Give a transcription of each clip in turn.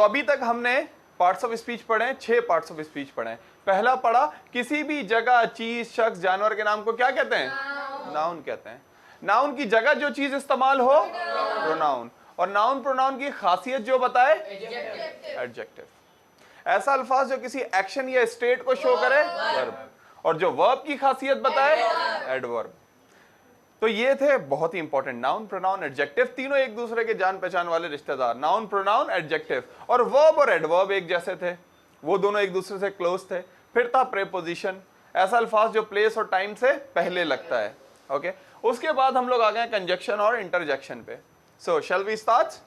तो अभी तक हमने पार्ट्स ऑफ स्पीच पढ़े हैं, 6 पार्ट्स ऑफ स्पीच पढ़े हैं। पहला पढ़ा, किसी भी जगह, चीज, शख्स, जानवर के नाम को क्या कहते हैं? नाउन कहते हैं। नाउन की जगह जो चीज इस्तेमाल हो, प्रोनाउन। और नाउन प्रोनाउन की खासियत जो बताए, एडजेक्टिव। ऐसा अल्फाज जो किसी एक्शन या स्टेट को शो करे, वर्ब। और जो वर्ब की खासियत बताए, एडवर्ब। तो ये थे बहुत ही इंपॉर्टेंट, नाउन प्रोनाउन एडजेक्टिव, तीनों एक दूसरे के जान पहचान वाले रिश्तेदार। Noun pronoun adjective. और वर्ब और एडवर्ब एक जैसे थे, वो दोनों एक दूसरे से क्लोज थे। फिर था प्रेपोजिशन, ऐसा अल्फाज जो प्लेस और टाइम से पहले लगता है। ओके, उसके बाद हम लोग आ गए कंजक्शन और इंटरजेक्शन पे। So shall we start?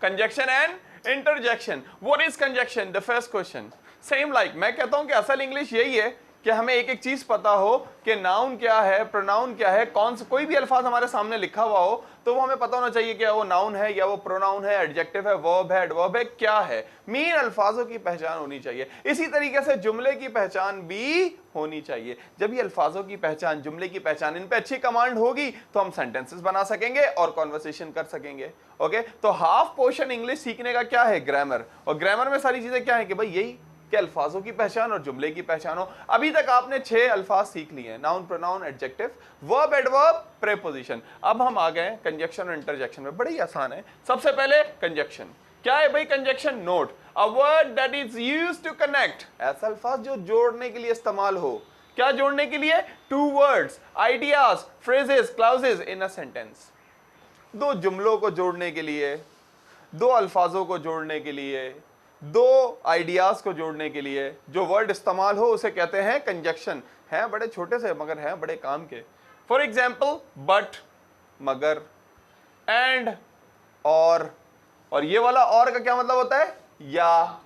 Conjunction and interjection. What is conjunction? The first question. Same like मैं कहता हूं कि असल इंग्लिश यही है कि हमें एक एक चीज पता हो कि नाउन क्या है, प्रोनाउन क्या है, कौन सा कोई भी अल्फाज हमारे सामने लिखा हुआ हो तो वो हमें पता होना चाहिए कि वो नाउन है या वो प्रोनाउन है, एडजेक्टिव है, वर्ब है, एडवर्ब है, क्या है। मेन अल्फाजों की पहचान होनी चाहिए। इसी तरीके से जुमले की पहचान भी होनी चाहिए। जब ये अल्फाजों की पहचान, जुमले की पहचान, इन पे अच्छी कमांड होगी तो हम सेंटेंसेस बना सकेंगे और कॉन्वर्सेशन कर सकेंगे। ओके, तो हाफ पोर्शन इंग्लिश सीखने का क्या है? ग्रामर। और ग्रामर में सारी चीजें क्या है कि भाई यही कि अल्फाजों की पहचान और जुमले की पहचान हो। अभी तक आपने 6 अल्फाज सीख लिए हैं, noun pronoun adjective verb adverb preposition. अब हम आ गए कंजक्शन और इंटरजेक्शन में। बड़ी आसान है। सबसे पहले कंजक्शन क्या है भाई? Conjunction, note, a word that is used to connect, ऐसा अल्फाज जो जोड़ने के लिए इस्तेमाल हो। क्या जोड़ने के लिए? Two words, ideas, phrases, clauses in a sentence. दो जुमलों को जोड़ने के लिए, दो अल्फाजों को जोड़ने के लिए, दो आइडियाज को जोड़ने के लिए जो वर्ड इस्तेमाल हो उसे कहते हैं कंजक्शन। हैं बड़े छोटे से मगर हैं बड़े काम के। फॉर एग्जाम्पल, बट, मगर, एंड, और ये वाला और का क्या मतलब होता है? या,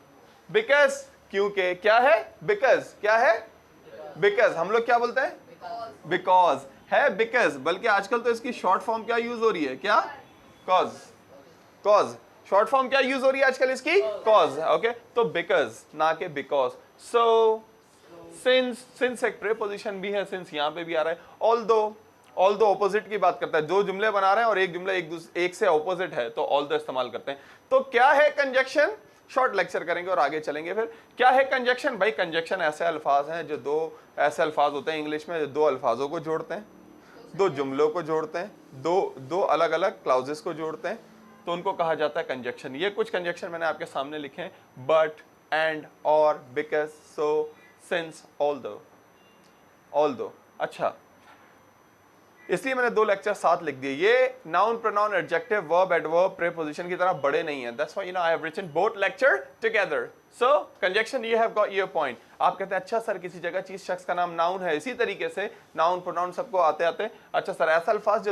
बिकॉज, क्योंकि, क्या है? बिकॉज, क्या है? बिकॉज। हम लोग क्या बोलते हैं? बिकॉज है, बिकॉज। बल्कि आजकल तो इसकी शॉर्ट फॉर्म क्या यूज हो रही है? क्या? कॉज। कॉज शॉर्ट फॉर्म क्या यूज हो रही है आजकल इसकी? कॉज। ओके, तो बिकॉज ना के बिकॉज। सो सिंस एक प्रीपोजिशन भी है, सिंस यहां पे भी आ रहा है। ऑल्दो ऑपोजिट की बात करता है, दो जुमले बना रहे हैं और एक जुमला एक से ऑपोजिट है तो ऑल्दो इस्तेमाल करते हैं। तो क्या है कंजक्शन? शॉर्ट लेक्चर करेंगे और आगे चलेंगे। फिर क्या है कंजक्शन? भाई कंजक्शन ऐसे अल्फाज हैं जो दो ऐसे अल्फाज होते हैं इंग्लिश में जो दो अल्फाजों को जोड़ते हैं, दो जुमलों को जोड़ते हैं, दो अलग अलग क्लाउजेस को जोड़ते हैं, तो उनको कहा जाता है कंजक्शन। ये कुछ कंजक्शन मैंने आपके सामने लिखे हैं, but, and, or, because, so, since, although. अच्छा, इसलिए मैंने 2 लेक्चर साथ लिख दिए। ये noun pronoun adjective verb adverb preposition की तरह बड़े नहीं हैं। That's why I have written both lecture together. So conjunction, you have got your point. आप कहते हैं अच्छा सर किसी जगह चीज शख्स का नाम नाउन है, इसी तरीके से नाउन प्रोनाउन सबको आते आते अच्छा सर ऐसे अल्फाज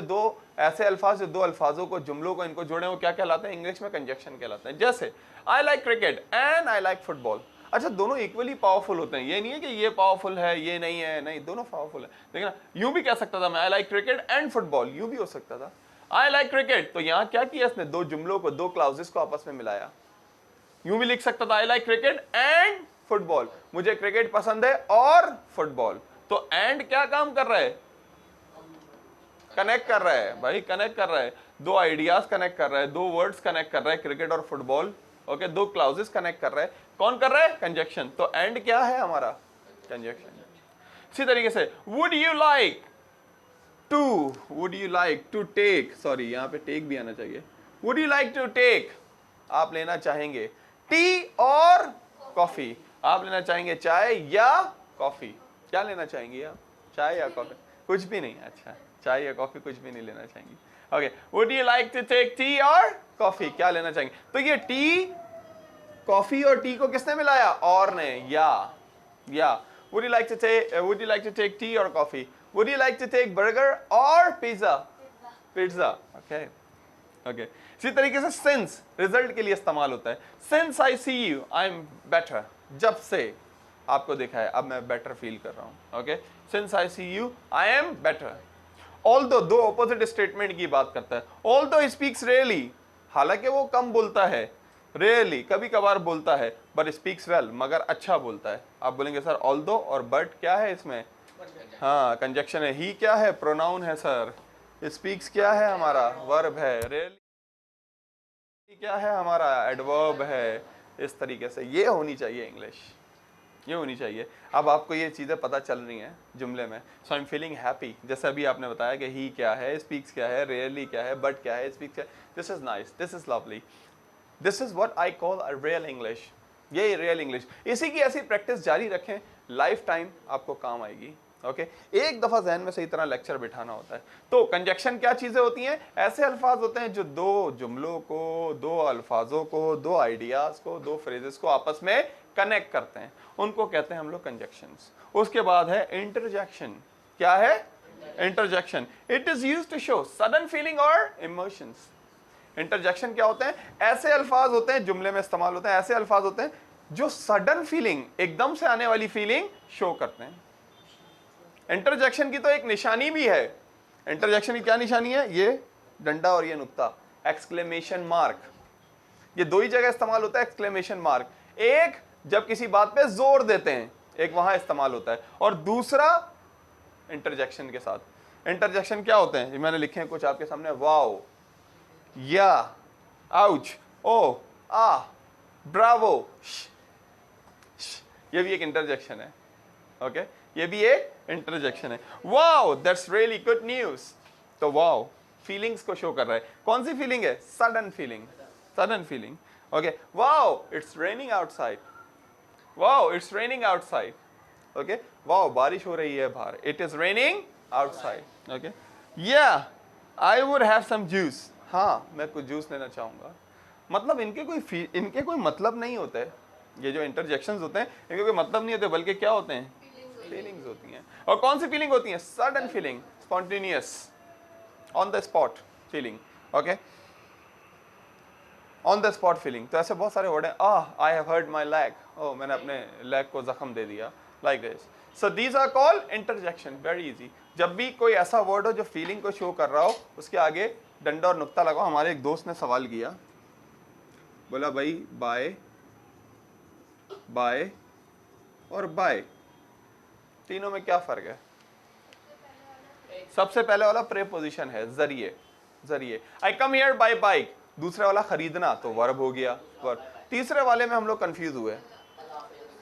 जो दो अल्फाजों को, जुमलों को, इनको जोड़े वो क्या कहलाते हैं? इंग्लिश में कंजक्शन कहलाते हैं। जैसे I like cricket and I like football. अच्छा, दोनों इक्वली पावरफुल होते हैं, ये नहीं है कि ये पावरफुल है ये नहीं है, नहीं, दोनों पावरफुल है। लेकिन यूं भी कह सकता था मैं I like cricket and football, यूं भी हो सकता था। आई लाइक क्रिकेट, तो यहां क्या किया इसने? दो जुमलों को, दो क्लाउजेस को आपस में मिलाया। यूं भी लिख सकता था I like cricket and football, मुझे क्रिकेट पसंद है और फुटबॉल। तो एंड क्या काम कर रहा है? कनेक्ट कर रहा है भाई, कनेक्ट कर रहा है, दो आइडियाज कनेक्ट कर रहा है, दो वर्ड्स कनेक्ट कर रहा है, क्रिकेट और फुटबॉल। ओके, दो क्लाउजेस कनेक्ट कर रहा है। कौन कर रहा है? कंजक्शन। तो एंड क्या है हमारा? कंजक्शन। इसी तरीके से would you like to take, sorry यहां पे टेक भी आना चाहिए। Would you like to take, आप लेना चाहेंगे टी और कॉफी, आप लेना चाहेंगे चाय या कॉफी। क्या लेना चाहेंगे आप? चाय या कॉफी? कुछ भी नहीं। अच्छा, चाय या कॉफी कुछ भी नहीं लेना चाहेंगे। Okay, would you like to take tea और कॉफी, क्या लेना चाहेंगे? तो ये टी, कॉफी और टी को किसने मिलाया? और ने, या। Would you like to take tea और coffee? Would you like to take burger or pizza? Pizza. Okay, इसी तरीके से सिंस रिजल्ट के लिए इस्तेमाल होता है। Since I see you I am better, जब से आपको देखा है अब मैं बेटर फील कर रहा हूं। Okay, since I see you I am better. Although दो ऑपोजिट स्टेटमेंट की बात करता है। ऑल्दो स्पीक्स रेयरली, हालांकि वो कम बोलता है, रेयरली कभी कभार बोलता है, बट स्पीक्स वेल, मगर अच्छा बोलता है। आप बोलेंगे सर ऑल्दो और बट क्या है इसमें? हाँ, कंजक्शन है। ही क्या है? प्रोनाउन है सर। स्पीक्स क्या है हमारा? वर्ब है। रेयरली क्या है हमारा एडवर्ब है, इस तरीके से ये होनी चाहिए इंग्लिश, ये होनी चाहिए। अब आपको ये चीज़ें पता चल रही हैं जुमले में। सो आई एम फीलिंग हैप्पी, जैसे अभी आपने बताया कि ही क्या है, स्पीक्स क्या है, रेयरली क्या है, बट क्या है, स्पीक्स क्या है। This is nice, this is lovely, this is what I call a real English. ये रियल इंग्लिश, इसी की ऐसी प्रैक्टिस जारी रखें, लाइफ टाइम आपको काम आएगी। ओके एक दफा जहन में सही तरह लेक्चर बिठाना होता है। तो कंजक्शन क्या चीजें होती हैं, ऐसे अल्फाज होते हैं जो दो जुमलों को, दो अल्फाजों को, दो आइडियाज को, दो फ्रेजेस को आपस में कनेक्ट करते हैं, उनको कहते हैं हम लोग कंजक्शंस। उसके बाद है इंटरजेक्शन। क्या है interjection? It is used to show sudden feeling और इमोशंस। इंटरजेक्शन क्या होते हैं? ऐसे अल्फाज होते हैं, जुमले में इस्तेमाल होते हैं, ऐसे अल्फाज होते हैं जो सडन फीलिंग, एकदम से आने वाली फीलिंग शो करते हैं। इंटरजेक्शन की तो एक निशानी भी है। इंटरजेक्शन की क्या निशानी है? ये डंडा और ये नुक्ता, एक्सक्लेमेशन मार्क। ये दो ही जगह इस्तेमाल होता है एक्सक्लेमेशन मार्क। एक जब किसी बात पे जोर देते हैं, एक वहां इस्तेमाल होता है, और दूसरा इंटरजेक्शन के साथ। इंटरजेक्शन क्या होते हैं? ये मैंने लिखे हैं कुछ आपके सामने। वाओ, या, आउच, ओ, आ, ब्रावो, ये भी एक इंटरजेक्शन है। ओके ये भी एक इंटरजेक्शन है। Wow that's really good news. तो वाओ फीलिंग्स को शो कर रहा है। कौन सी फीलिंग है? Sudden feeling, sudden feeling. Okay wow it's raining outside, wow it's raining outside. Okay wow बारिश हो रही है बाहर, it is raining outside. Okay या I would have some juice, हाँ मैं कुछ जूस लेना चाहूंगा। मतलब इनके कोई मतलब नहीं होते। ये जो इंटरजेक्शंस होते हैं इनके कोई मतलब नहीं होते, बल्कि क्या होते हैं? फीलिंग्स होती हैं। और कौन सी फीलिंग होती है? Sudden feeling, spontaneous, on the spot feeling. Okay on the spot feeling. तो ऐसे बहुत सारे वर्ड हैं। I have hurt my leg, ओ मैंने अपने लेग को जख्म दे दिया, like this. So these are called interjection, very easy. जब भी कोई ऐसा वर्ड हो जो फीलिंग को शो कर रहा हो, उसके आगे डंडा और नुक्ता लगाओ। हमारे एक दोस्त ने सवाल किया, बोला भाई बाय, बाय और बाय तीनों में क्या फर्क है? सबसे पहले वाला प्रेपोजिशन है, जरिए, जरिए। आई कम हियर बाय बाइक, दूसरे वाला खरीदना, तो वर्ब हो गया, वर्ब। तीसरे वाले में हम लोग कंफ्यूज हुए,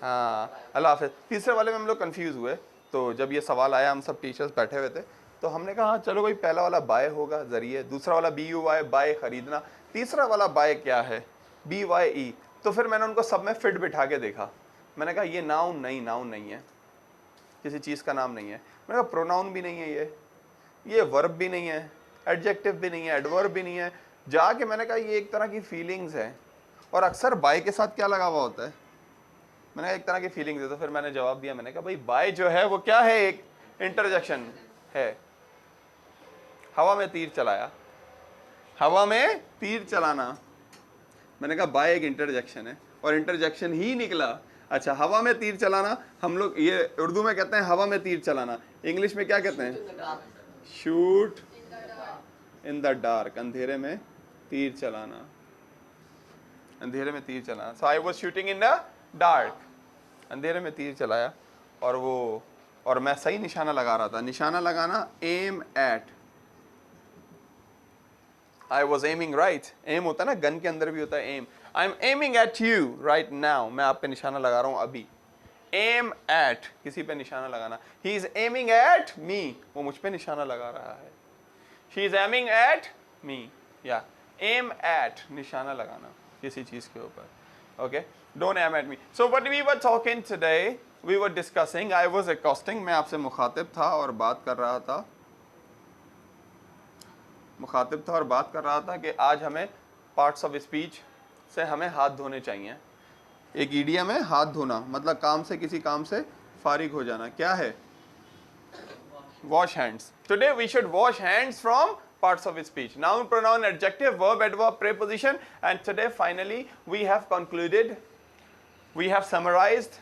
हाँ अल्लाह हाफिज। तीसरे वाले में हम लोग कंफ्यूज हुए। तो जब ये सवाल आया, हम सब टीचर्स बैठे हुए थे, तो हमने कहा हाँ चलो भाई पहला वाला बाय होगा, जरिए। दूसरा वाला बी यू वाई, बाय खरीदना। तीसरा वाला बाय क्या है? बी वाई ई। तो फिर मैंने उनको सब में फिट बिठा के देखा। मैंने कहा ये नाउन नहीं, नाउन नहीं है, किसी चीज़ का नाम नहीं है। मैंने कहा प्रोनाउन भी नहीं है, ये वर्ब भी नहीं है, एडजेक्टिव भी नहीं है, एडवर्ब भी नहीं है। जाके मैंने कहा ये एक तरह की फीलिंग्स है। और अक्सर बाय के साथ क्या लगा हुआ होता है? मैंने कहा एक तरह की फीलिंग्स है। तो फिर मैंने जवाब दिया, मैंने कहा भाई बाय जो है वो क्या है? एक इंटरजेक्शन है। हवा में तीर चलाया, हवा में तीर चलाना। मैंने कहा बाय एक इंटरजेक्शन है, और इंटरजेक्शन ही निकला। अच्छा हवा में तीर चलाना, हम लोग ये उर्दू में कहते हैं हवा में तीर चलाना, इंग्लिश में क्या कहते हैं? शूट इन द डार्क, अंधेरे में तीर चलाना, अंधेरे में तीर चलाना। So I was shooting in the dark, अंधेरे में तीर चलाया, और मैं सही निशाना लगा रहा था। निशाना लगाना, aim at, I was aiming right. Aim होता है ना, गन के अंदर भी होता है aim. I am aiming at you right now, मैं आप पे निशाना लगा रहा हूं अभी। एम एट, किसी पे निशाना लगाना। He is aiming at me, वो मुझ पे निशाना लगा रहा है। She is aiming at me, या एम एट, निशाना लगाना किसी चीज के ऊपर। Okay don't aim at me. So what we were talking today, we were discussing, I was accosting, मैं आपसे मुखातिब था और बात कर रहा था, मुखातिब था और बात कर रहा था कि आज हमें पार्ट्स ऑफ स्पीच से हमें हाथ धोने चाहिए। एक ईडियम है हाथ धोना, मतलब काम से, किसी काम से फारिग हो जाना। क्या है? Wash hands. Today we should wash hands from parts of speech, noun, pronoun, adjective, verb, adverb, preposition, and today finally we have concluded, we have summarized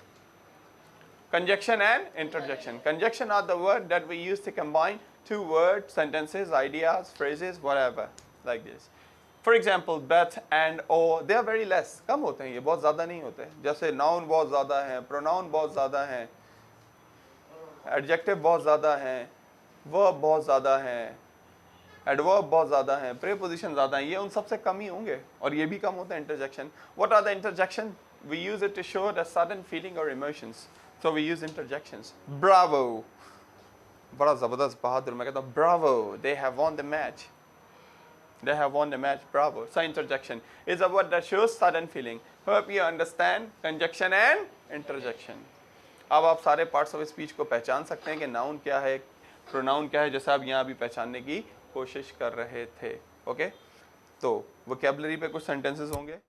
conjunction and interjection. Conjunction are the word that we use to combine two words, sentences, ideas, phrases, whatever, like this. For example, but and or, they are very less, कम होते हैं, ये बहुत ज़्यादा नहीं होते। जैसे noun बहुत ज़्यादा है, pronoun बहुत ज़्यादा है, adjective बहुत ज़्यादा है, verb बहुत ज़्यादा है, एडवर्ब बहुत ज़्यादा हैं, प्रीपोजिशन ज़्यादा हैं, ये उन सबसे कम ही होंगे और ये भी कम होता है interjection. What are the interjection? We use it to show the sudden feeling और emotions, so we use interjections. Bravo, बड़ा ज़बरदस्त, बहादुर, मैं कहता हूँ bravo, they have won the match, they have won the match, bravo. So interjection is a word that shows sudden feeling. Hope you understand conjunction and interjection. अब आप सारे parts of speech को पहचान सकते हैं कि नाउन क्या है, प्रोनाउन क्या है, जैसा आप यहाँ भी पहचानने की कोशिश कर रहे थे। ओके, तो वोकैबुलरी पे कुछ सेंटेंसेस होंगे।